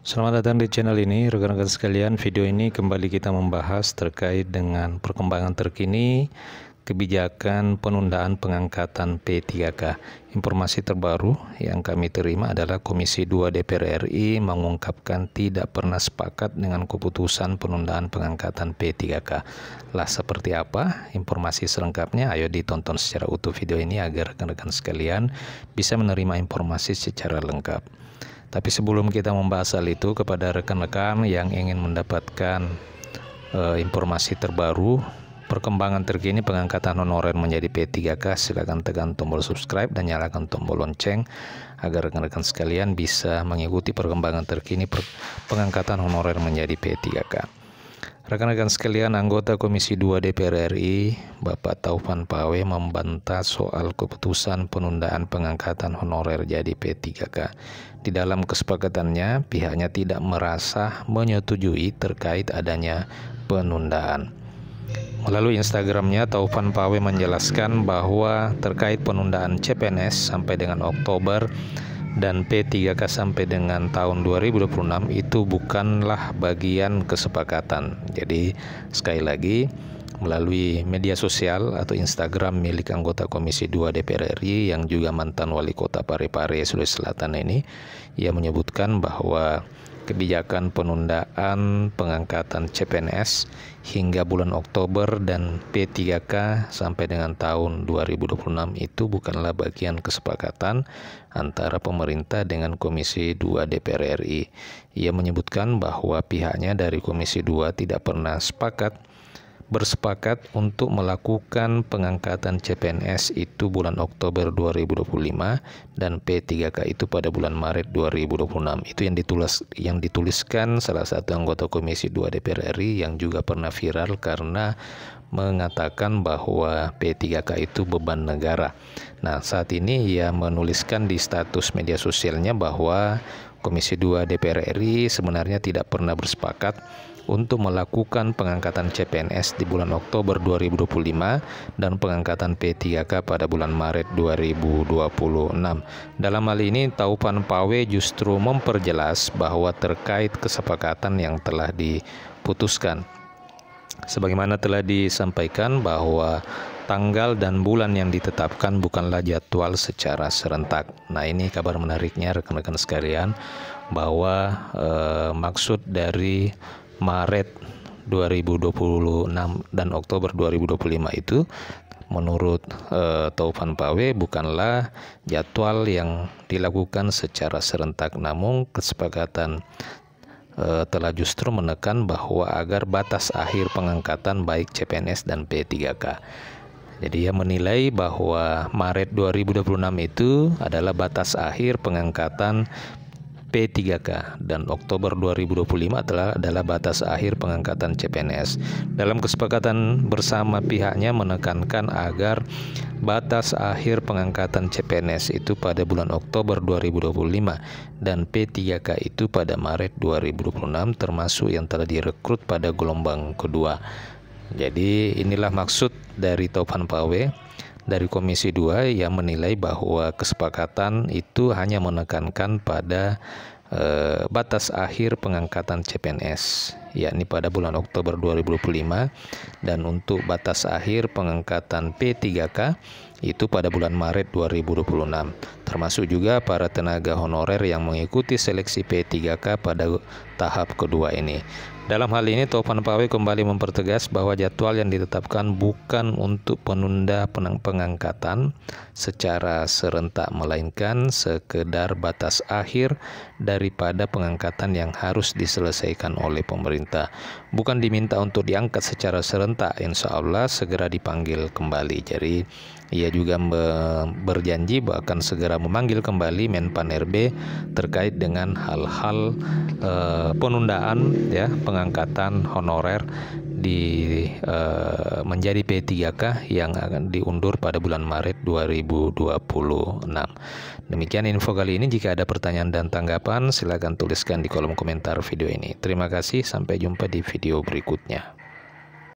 Selamat datang di channel ini, rekan-rekan sekalian. Video ini kembali kita membahas terkait dengan perkembangan terkini kebijakan penundaan pengangkatan P3K. Informasi terbaru yang kami terima adalah Komisi 2 DPR RI mengungkapkan tidak pernah sepakat dengan keputusan penundaan pengangkatan P3K. Lah seperti apa informasi selengkapnya? Ayo ditonton secara utuh video ini agar rekan-rekan sekalian bisa menerima informasi secara lengkap. Tapi sebelum kita membahas hal itu, kepada rekan-rekan yang ingin mendapatkan informasi terbaru, perkembangan terkini pengangkatan honorer menjadi P3K, silakan tekan tombol subscribe dan nyalakan tombol lonceng agar rekan-rekan sekalian bisa mengikuti perkembangan terkini pengangkatan honorer menjadi P3K. Rekan-rekan sekalian, anggota Komisi 2 DPR RI, Bapak Taufan Pawe membantah soal keputusan penundaan pengangkatan honorer jadi P3K. Di dalam kesepakatannya, pihaknya tidak merasa menyetujui terkait adanya penundaan. Melalui Instagramnya, Taufan Pawe menjelaskan bahwa terkait penundaan CPNS sampai dengan Oktober dan P3K sampai dengan tahun 2026 itu bukanlah bagian kesepakatan. Jadi sekali lagi, melalui media sosial atau Instagram milik anggota Komisi 2 DPR RI yang juga mantan wali kota Parepare, Sulawesi Selatan ini, ia menyebutkan bahwa kebijakan penundaan pengangkatan CPNS hingga bulan Oktober dan P3K sampai dengan tahun 2026 itu bukanlah bagian kesepakatan antara pemerintah dengan Komisi 2 DPR RI. Ia menyebutkan bahwa pihaknya dari Komisi 2 tidak pernah bersepakat untuk melakukan pengangkatan CPNS itu bulan Oktober 2025 dan P3K itu pada bulan Maret 2026. Itu yang dituliskan salah satu anggota Komisi 2 DPR RI yang juga pernah viral karena mengatakan bahwa P3K itu beban negara. Nah, saat ini ia menuliskan di status media sosialnya bahwa Komisi 2 DPR RI sebenarnya tidak pernah bersepakat untuk melakukan pengangkatan CPNS di bulan Oktober 2025 dan pengangkatan P3K pada bulan Maret 2026. Dalam hal ini, Taufan Pawe justru memperjelas bahwa terkait kesepakatan yang telah diputuskan, sebagaimana telah disampaikan bahwa tanggal dan bulan yang ditetapkan bukanlah jadwal secara serentak. Nah, ini kabar menariknya rekan-rekan sekalian, bahwa maksud dari Maret 2026 dan Oktober 2025 itu menurut Taufan Pawe bukanlah jadwal yang dilakukan secara serentak, namun kesepakatan telah justru menekan bahwa agar batas akhir pengangkatan baik CPNS dan P3K. Jadi ia menilai bahwa Maret 2026 itu adalah batas akhir pengangkatan P3K dan Oktober 2025 adalah batas akhir pengangkatan CPNS. Dalam kesepakatan bersama, pihaknya menekankan agar batas akhir pengangkatan CPNS itu pada bulan Oktober 2025 dan P3K itu pada Maret 2026, termasuk yang telah direkrut pada gelombang kedua. Jadi inilah maksud dari Taufan Pawe dari Komisi 2 yang menilai bahwa kesepakatan itu hanya menekankan pada batas akhir pengangkatan CPNS, yakni pada bulan Oktober 2025, dan untuk batas akhir pengangkatan P3K itu pada bulan Maret 2026, termasuk juga para tenaga honorer yang mengikuti seleksi P3K pada tahap kedua ini. Dalam hal ini, Taufan Pawe kembali mempertegas bahwa jadwal yang ditetapkan bukan untuk penunda pengangkatan secara serentak, melainkan sekedar batas akhir daripada pengangkatan yang harus diselesaikan oleh pemerintah. Bukan diminta untuk diangkat secara serentak, insya Allah segera dipanggil kembali. Jadi ia juga berjanji bahwa akan segera memanggil kembali Menpan RB terkait dengan hal-hal penundaan pengangkatan honorer menjadi P3K yang akan diundur pada bulan Maret 2026. Demikian info kali ini. Jika ada pertanyaan dan tanggapan, silakan tuliskan di kolom komentar video ini. Terima kasih, sampai jumpa di video berikutnya.